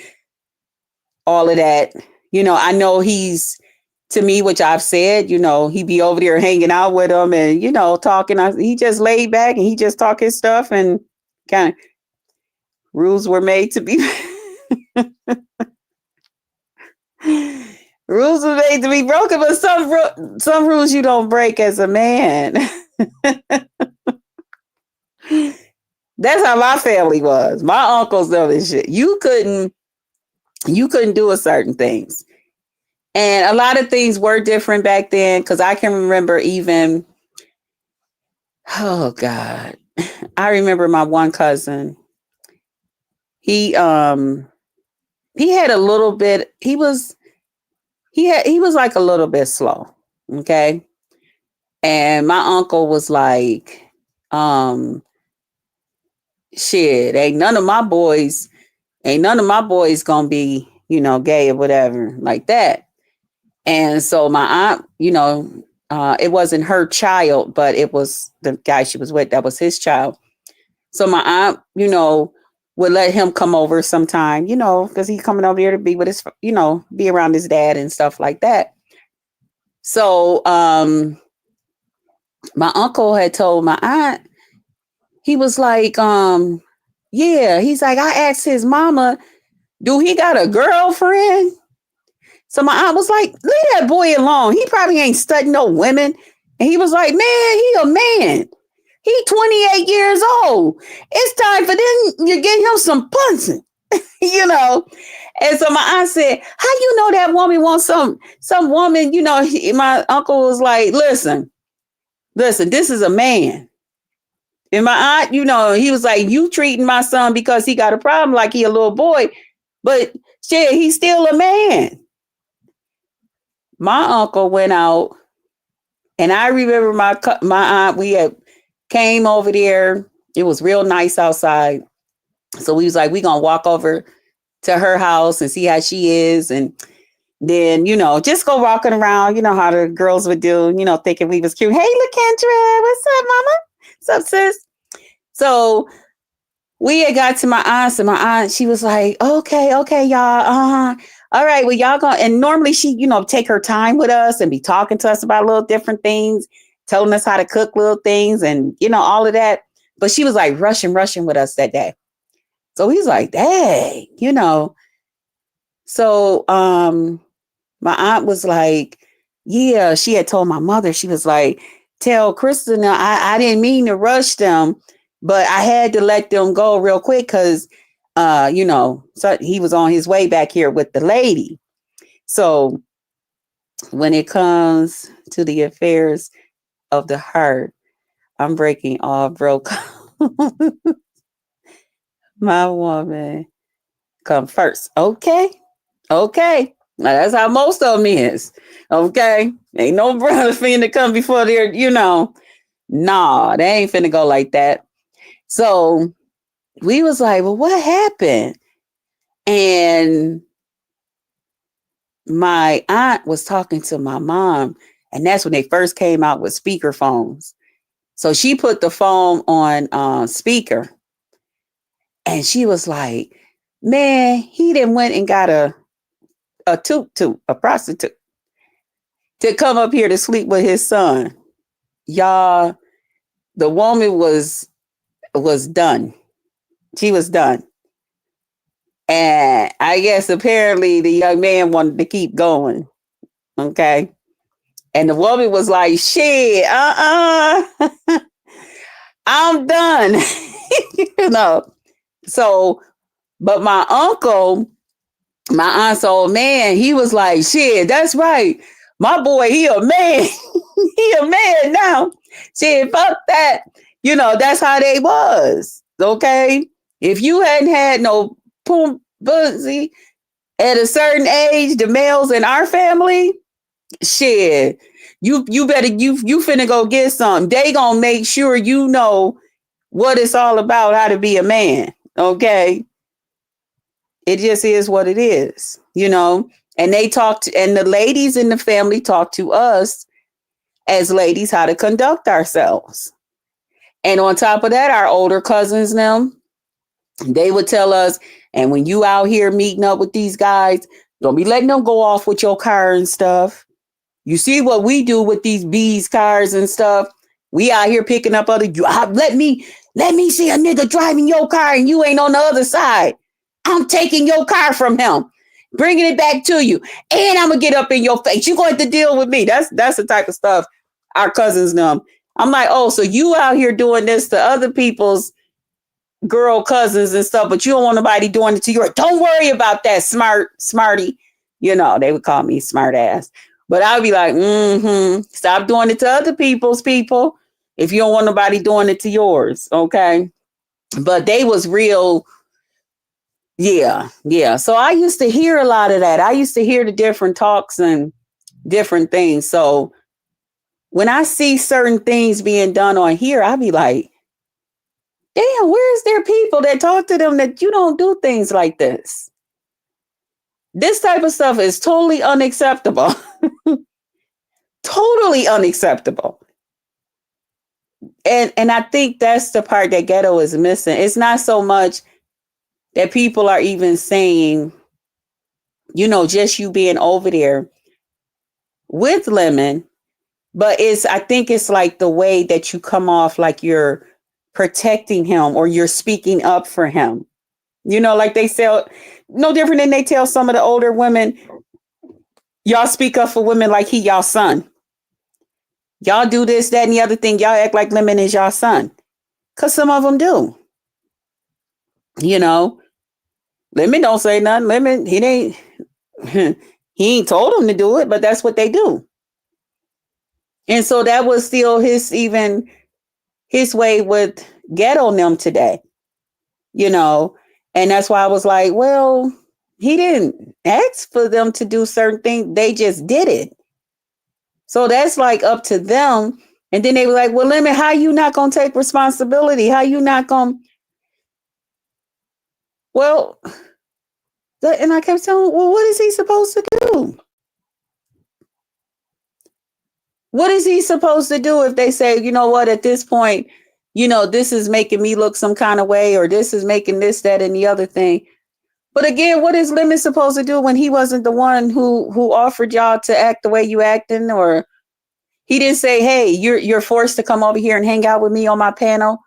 all of that. I know he's, to me, which I've said, he be over there hanging out with him and, talking. He just laid back and he just talk his stuff and kind of rules were made to be. Rules were made to be broken, but some rules you don't break as a man. That's how my family was. My uncles know this shit. You couldn't do a certain things. And a lot of things were different back then, because I can remember even, oh God, I remember my one cousin. He had a little bit, he was like a little bit slow. Okay. And my uncle was like, shit, ain't none of my boys gonna be, gay or whatever like that. And so my aunt, it wasn't her child, but it was the guy she was with, that was his child. So my aunt, would let him come over sometime, because he's coming over here to be with his, be around his dad and stuff like that. So my uncle had told my aunt, he was like, yeah, he's like, I asked his mama, do he got a girlfriend? So my aunt was like, leave that boy alone. He probably ain't studying no women. And he was like, man, he a man. He 28 years old. It's time for them to get him some punching, And so my aunt said, how you know that woman wants some woman, my uncle was like, listen, this is a man. And my aunt, he was like, you treating my son because he got a problem like he a little boy. But shit, he's still a man. My uncle went out, and I remember my aunt, we had came over there. It was real nice outside. So we was like, we gonna walk over to her house and see how she is. And then, just go walking around, how the girls would do, thinking we was cute. Hey, LaKendra, what's up, mama? What's up, sis? So we had got to my aunt's, and my aunt, she was like, okay, y'all. All right, well, y'all going, and normally she, take her time with us and be talking to us about little different things, telling us how to cook little things and, all of that. But she was like rushing with us that day. So he's like, dang, So my aunt was like, yeah, she had told my mother, she was like, tell Kristen, I didn't mean to rush them, but I had to let them go real quick because, so he was on his way back here with the lady. So when it comes to the affairs of the heart, I'm breaking all broke. My woman come first. Okay. Now that's how most of them is. Okay. Ain't no brother finna come before they're, nah, they ain't finna go like that. So we was like, well, what happened? And my aunt was talking to my mom, and that's when they first came out with speaker phones. So she put the phone on speaker, and she was like, man, he done went and got a prostitute to come up here to sleep with his son. Y'all, the woman was was done. She was done. And I guess apparently the young man wanted to keep going. Okay. And the woman was like, shit, I'm done. You know. So, but my aunt's old man, he was like, shit, that's right. My boy, he a man. He a man now. Shit, fuck that. You know, that's how they was. Okay. If you hadn't had no poom pussy at a certain age, the males in our family, shit, you better you finna go get some. They gonna make sure you know what it's all about, how to be a man. Okay. It just is what it is, you know. And they talked, and the ladies in the family talk to us as ladies how to conduct ourselves. And on top of that, our older cousins, them, they would tell us, and when you out here meeting up with these guys, don't be letting them go off with your car and stuff. You see what we do with these bees cars and stuff. We out here picking up other. Let me see a nigga driving your car and you ain't on the other side. I'm taking your car from him, bringing it back to you, and I'm gonna get up in your face. You're going to deal with me. That's the type of stuff our cousins know. I'm like, oh, so you out here doing this to other people's girl cousins and stuff, but you don't want nobody doing it to you. Don't worry about that, smarty. You know, they would call me smart ass. But I'll be like, stop doing it to other people's people if you don't want nobody doing it to yours. Okay. But they was real. Yeah. So I used to hear a lot of that. I used to hear the different talks and different things. So when I see certain things being done on here, I'll be like, damn, where's there people that talk to them that you don't do things like this? This type of stuff is totally unacceptable. Totally unacceptable. And I think that's the part that ghetto is missing. It's not so much that people are even saying, you know, just you being over there with Lemon, but I think it's like the way that you come off like you're protecting him or you're speaking up for him. You know, like they say, no different than they tell some of the older women, y'all speak up for women like he y'all son. Y'all do this, that, and the other thing. Y'all act like Lemon is y'all son. Because some of them do. You know, Lemon don't say nothing. Lemon, he ain't told them to do it, but that's what they do. And so that was still his way with Ghetto and them today. You know, and that's why I was like, well, he didn't ask for them to do certain things. They just did it. So that's like up to them. And then they were like, well, Lemon, how you not going to take responsibility? How you not going to? Well, and I kept telling him, well, what is he supposed to do? What is he supposed to do if they say, you know what, at this point, you know, this is making me look some kind of way, or this is making this, that, and the other thing. But again, what is Lemon supposed to do when he wasn't the one who offered y'all to act the way you acting, or he didn't say, hey, you're forced to come over here and hang out with me on my panel.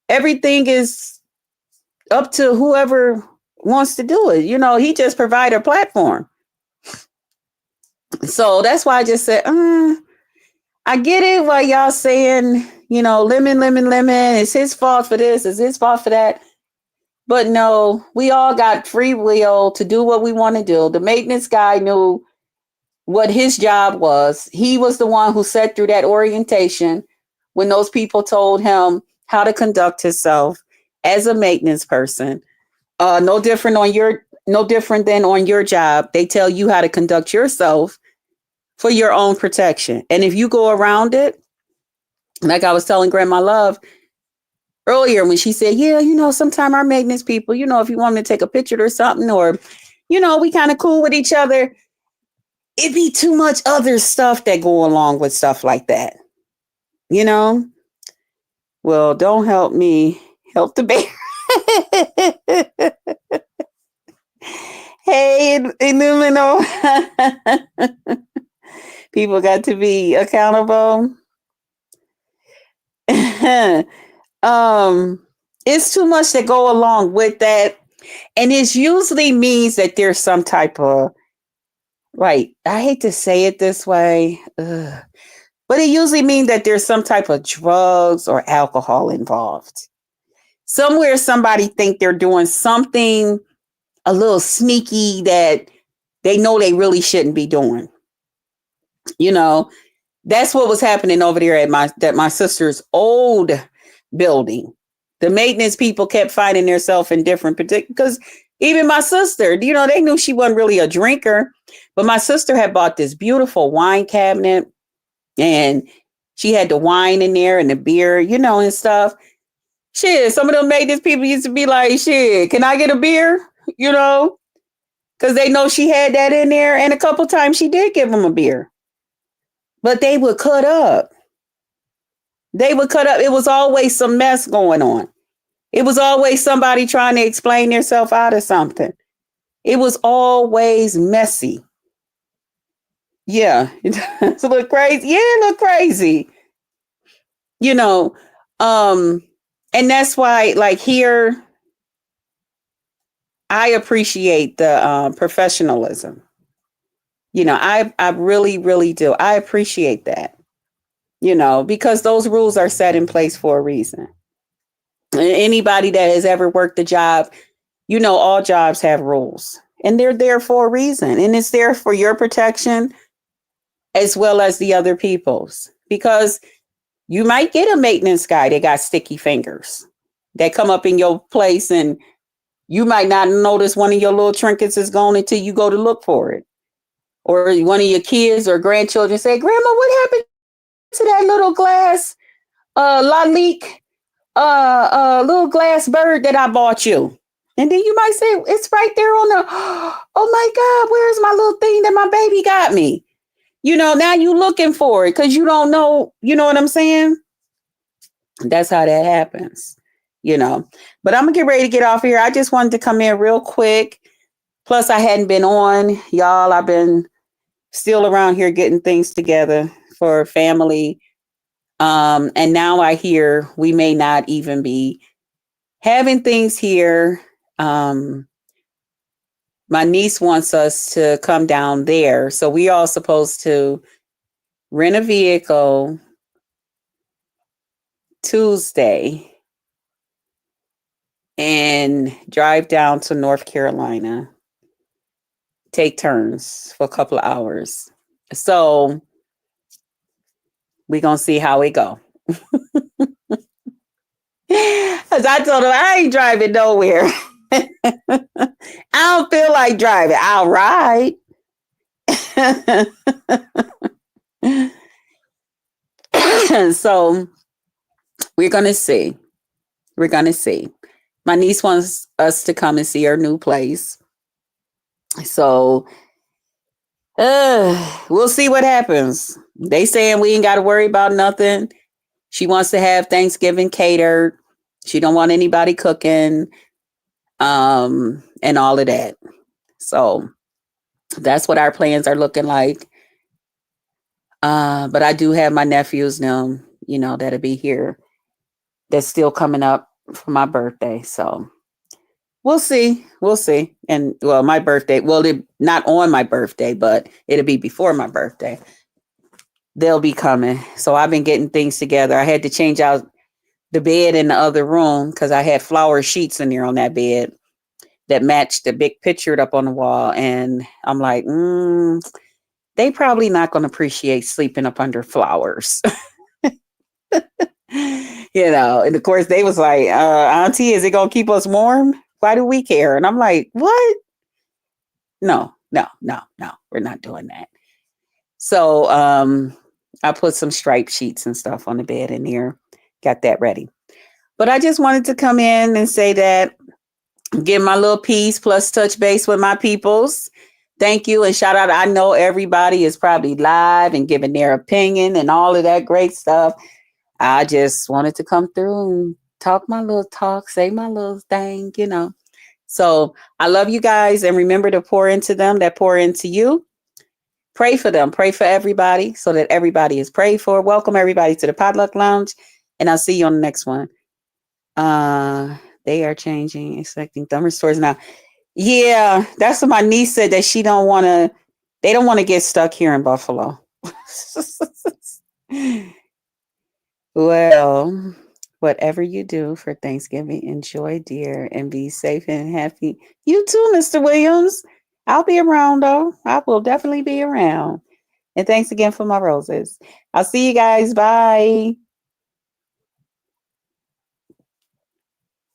Everything is up to whoever wants to do it. You know, he just provided a platform. So that's why I just said, I get it why y'all saying, you know, Lemon, it's his fault for this, it's his fault for that. But no, we all got free will to do what we want to do. The maintenance guy knew what his job was. He was the one who sat through that orientation when those people told him how to conduct himself as a maintenance person. No different than on your job. They tell you how to conduct yourself for your own protection. And if you go around it, like I was telling Grandma Love earlier when she said, yeah, you know, sometimes our maintenance people, you know, if you want me to take a picture or something, or, you know, we kind of cool with each other, it'd be too much other stuff that go along with stuff like that. You know? Well, don't help me. Help the bear. Hey, Illumino. People got to be accountable. it's too much to go along with that. And it usually means that there's some type of, like, I hate to say it this way, but it usually means that there's some type of drugs or alcohol involved. Somewhere somebody think they're doing something a little sneaky that they know they really shouldn't be doing. You know, that's what was happening over there at my sister's old building. The maintenance people kept finding themselves in different because even my sister, they knew she wasn't really a drinker, but my sister had bought this beautiful wine cabinet and she had the wine in there and the beer, and stuff. Shit, some of them maintenance people used to be like, shit, can I get a beer? Because they know she had that in there. And a couple times she did give them a beer. But they would cut up. It was always some mess going on. It was always somebody trying to explain themselves out of something. It was always messy. Yeah, it does look crazy. Yeah, it look crazy. And that's why, like, here, I appreciate the professionalism. I really, really do. I appreciate that, because those rules are set in place for a reason. And anybody that has ever worked a job, all jobs have rules and they're there for a reason. And it's there for your protection as well as the other people's, because you might get a maintenance guy that got sticky fingers that come up in your place and you might not notice one of your little trinkets is gone until you go to look for it. Or one of your kids or grandchildren say, Grandma, what happened to that little glass lalique, little glass bird that I bought you? And then you might say, it's right there on the, oh my God, where's my little thing that my baby got me? Now you looking for it because you don't know, you know what I'm saying? That's how that happens, But I'm going to get ready to get off here. I just wanted to come in real quick. Plus, I hadn't been on, y'all. I've been still around here getting things together for family. And now I hear we may not even be having things here. My niece wants us to come down there. So we all supposed to rent a vehicle Tuesday and drive down to North Carolina. Take turns for a couple of hours. So we're going to see how it go. Because I told him I ain't driving nowhere. I don't feel like driving. I'll ride. So we're going to see. We're going to see. My niece wants us to come and see her new place. So we'll see what happens. They saying we ain't got to worry about nothing. She wants to have Thanksgiving catered. She don't want anybody cooking, and all of that. So that's what our plans are looking like. But I do have my nephews now, that'll be here. That's still coming up for my birthday. So we'll see. We'll see. And well, my birthday, not on my birthday, but it'll be before my birthday. They'll be coming. So I've been getting things together. I had to change out the bed in the other room because I had flower sheets in there on that bed that matched the big picture up on the wall. And I'm like, they probably not going to appreciate sleeping up under flowers. And of course they was like, Auntie, is it going to keep us warm? Why do we care? And I'm like, what? No, we're not doing that. So I put some striped sheets and stuff on the bed in there. Got that ready. But I just wanted to come in and say that, give my little piece plus touch base with my peoples. Thank you and shout out. I know everybody is probably live and giving their opinion and all of that great stuff. I just wanted to come through and talk my little talk, say my little thing, So I love you guys, and remember to pour into them that pour into you. Pray for them. Pray for everybody so that everybody is prayed for. Welcome everybody to the Potluck Lounge, and I'll see you on the next one. They are changing, expecting thumber stores now. Yeah, that's what my niece said, that she don't want to. They don't want to get stuck here in Buffalo. Well, whatever you do for Thanksgiving, enjoy, dear, and be safe and happy. You too, Mr. Williams. I'll be around, though. I will definitely be around. And thanks again for my roses. I'll see you guys. Bye.